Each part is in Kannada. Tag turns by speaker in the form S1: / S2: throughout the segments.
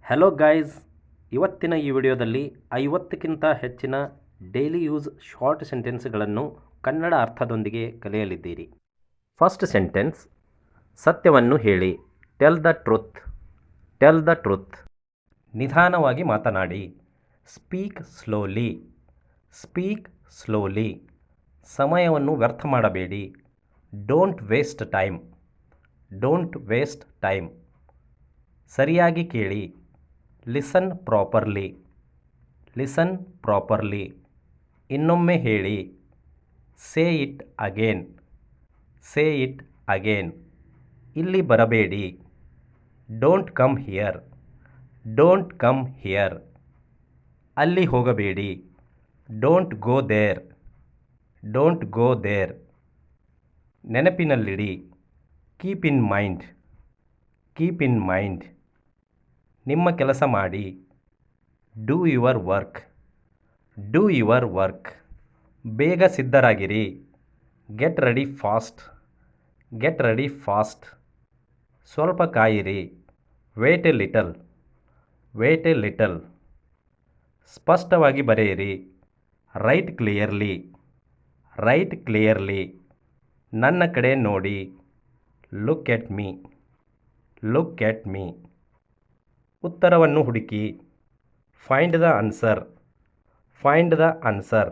S1: ಹಲೋ ಗೈಸ್, ಇವತ್ತಿನ ಈ ವಿಡಿಯೋದಲ್ಲಿ 50ಕ್ಕಿಂತ ಹೆಚ್ಚಿನ ಡೈಲಿ ಯೂಸ್ ಶಾರ್ಟ್ ಸೆಂಟೆನ್ಸ್ಗಳನ್ನು ಕನ್ನಡ ಅರ್ಥದೊಂದಿಗೆ ಕಲಿಯಲಿದ್ದೀರಿ. ಫಸ್ಟ್ ಸೆಂಟೆನ್ಸ್, ಸತ್ಯವನ್ನು ಹೇಳಿ. Tell the truth. Tell the truth. ನಿಧಾನವಾಗಿ ಮಾತನಾಡಿ. Speak slowly. Speak slowly. ಸಮಯವನ್ನು ವ್ಯರ್ಥ ಮಾಡಬೇಡಿ. Don't waste time. Don't waste time. ಸರಿಯಾಗಿ ಕೇಳಿ. Listen properly. Listen properly. ಇನ್ನೊಮ್ಮೆ ಹೇಳಿ. Say it again. Say it again. ಇಲ್ಲಿ ಬರಬೇಡಿ. Don't come here. Don't come here. ಅಲ್ಲಿ ಹೋಗಬೇಡಿ. Don't go there. Don't go there. ನೆನಪಿನಲ್ಲಿಡಿ. Keep in mind. Keep in mind. ನಿಮ್ಮ ಕೆಲಸ ಮಾಡಿ. Do your work. Do your work. ಬೇಗ ಸಿದ್ಧರಾಗಿರಿ. Get ready fast. Get ready fast. ಸ್ವಲ್ಪ ಕಾಯಿರಿ. Wait a little. Wait a little. ಸ್ಪಷ್ಟವಾಗಿ ಬರೆಯಿರಿ. Write clearly. Write clearly. ನನ್ನ ಕಡೆ ನೋಡಿ. Look at me. Look at me. ಉತ್ತರವನ್ನು ಹುಡುಕಿ. Find the answer. Find the answer.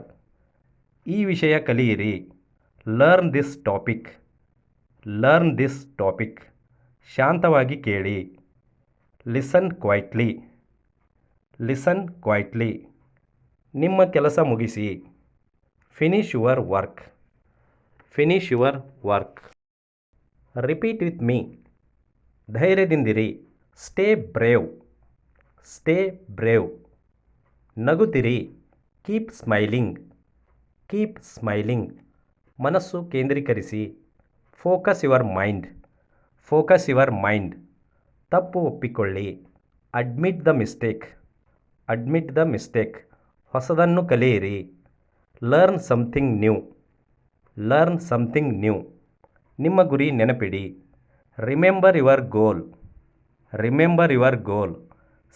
S1: ಈ ವಿಷಯ ಕಲಿಯಿರಿ. Learn this topic. Learn this topic. ಶಾಂತವಾಗಿ ಕೇಳಿ. Listen quietly. Listen quietly. ನಿಮ್ಮ ಕೆಲಸ ಮುಗಿಸಿ. Finish your work. Finish your work. Repeat with me. ಧೈರ್ಯದಿಂದಿರಿ. Stay brave. Stay brave. ನಗುತ್ತಿರಿ. Keep smiling. Keep smiling. ಮನಸ್ಸು ಕೇಂದ್ರೀಕರಿಸಿ. Focus your mind. Focus your mind. ತಪ್ಪು ಒಪ್ಪಿಕೊಳ್ಳಿ. Admit the mistake. Admit the mistake. ಹೊಸದನ್ನು ಕಲಿಯಿರಿ. Learn something new. Learn something new. ನಿಮ್ಮ ಗುರಿ ನೆನಪಿಡಿ. Remember your goal. Remember your goal.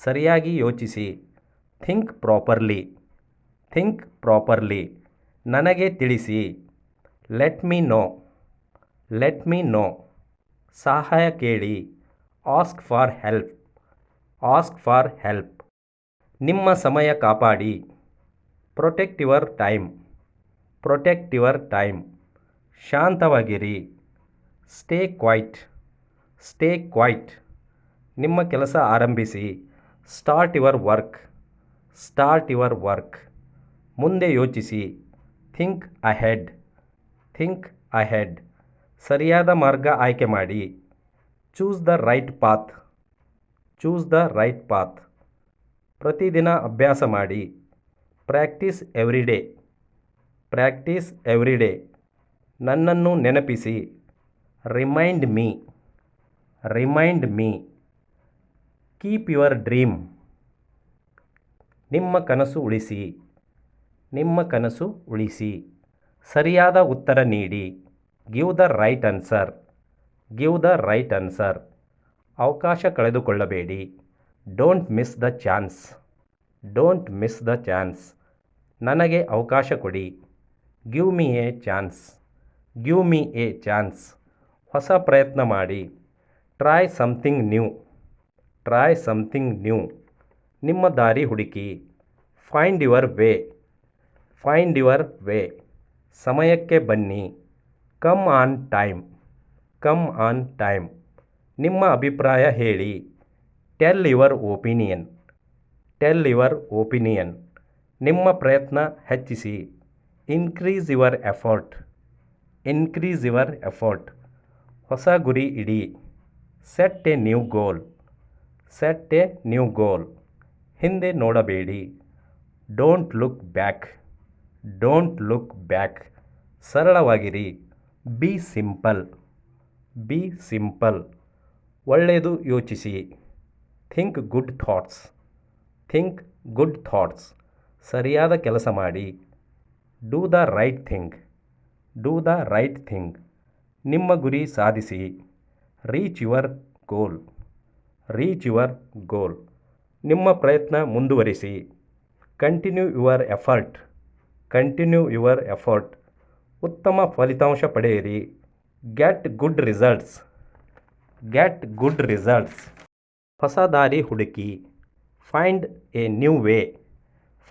S1: ಸರಿಯಾಗಿ ಯೋಚಿಸಿ. Think properly. Think properly. ನನಗೆ ತಿಳಿಸಿ. Let me know. Let me know. ಸಹಾಯ ಕೇಳಿ. Ask for help. Ask for help. ನಿಮ್ಮ ಸಮಯ ಕಾಪಾಡಿ. Protect your time. Protect your time. ಶಾಂತವಾಗಿರಿ. Stay quiet. Stay quiet. ನಿಮ್ಮ ಕೆಲಸ ಆರಂಭಿಸಿ. Start your work. Start your work. ಮುಂದೆ ಯೋಚಿಸಿ. Think ahead. Think ahead. ಸರಿಯಾದ ಮಾರ್ಗ ಆಯ್ಕೆ ಮಾಡಿ. Choose the right path. Choose the right path. ಪ್ರತಿದಿನ ಅಭ್ಯಾಸ ಮಾಡಿ. Practise every day. Practise every day. ನನ್ನನ್ನು ನೆನಪಿಸಿ. Remind me. Remind me. Keep your dream. ನಿಮ್ಮ ಕನಸು ಉಳಿಸಿ. ನಿಮ್ಮ ಕನಸು ಉಳಿಸಿ. ಸರಿಯಾದ ಉತ್ತರ ನೀಡಿ. Give the right answer. Give the right answer. ಅವಕಾಶ ಕಳೆದುಕೊಳ್ಳಬೇಡಿ. Don't miss the chance. Don't miss the chance. ನನಗೆ ಅವಕಾಶ ಕೊಡಿ. Give me a chance. Give me a chance. ಹೊಸ ಪ್ರಯತ್ನ ಮಾಡಿ. Try something new. Try something new. ನಿಮ್ಮ ದಾರಿ ಹುಡುಕಿ. Find your way. Find your way. ಸಮಯಕ್ಕೆ ಬನ್ನಿ. Come on time. Come on time. ನಿಮ್ಮ ಅಭಿಪ್ರಾಯ ಹೇಳಿ. Tell your opinion. Tell your opinion. ನಿಮ್ಮ ಪ್ರಯತ್ನ ಹೆಚ್ಚಿಸಿ. Increase your effort. Increase your effort. ಹೊಸ ಗುರಿ ಇಡಿ. Set a new goal. Set a new goal. ಹಿಂದೆ ನೋಡಬೇಡಿ. Don't look back. Don't look back. ಸರಳವಾಗಿರಿ. Be simple. Be simple. ಒಳ್ಳೆಯದು ಯೋಚಿಸಿ. Think good thoughts. Think good thoughts. ಸರಿಯಾದ ಕೆಲಸ ಮಾಡಿ. Do the right thing. Do the right thing. ನಿಮ್ಮ ಗುರಿ ಸಾಧಿಸಿ. Reach your goal. Reach your goal. ನಿಮ್ಮ ಪ್ರಯತ್ನ ಮುಂದುವರಿಸಿ. Continue your effort. Continue your effort. ಉತ್ತಮ ಫಲಿತಾಂಶ ಪಡೆಯಿರಿ. Get good results. Get good results. ಹೊಸ ದಾರಿ ಹುಡುಕಿ. Find A new way.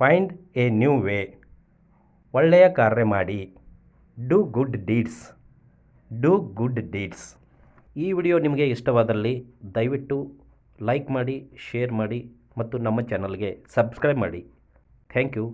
S1: Find A new way. ಒಳ್ಳೆಯ ಕಾರ್ಯ ಮಾಡಿ. Do good deeds. Do good deeds. ಈ ವಿಡಿಯೋ ನಿಮಗೆ ಇಷ್ಟವಾದಲ್ಲಿ ದಯವಿಟ್ಟು ಲೈಕ್ ಮಾಡಿ, ಶೇರ್ ಮಾಡಿ ಮತ್ತು ನಮ್ಮ ಚಾನಲ್ಗೆ ಸಬ್ಸ್ಕ್ರೈಬ್ ಮಾಡಿ. Thank you.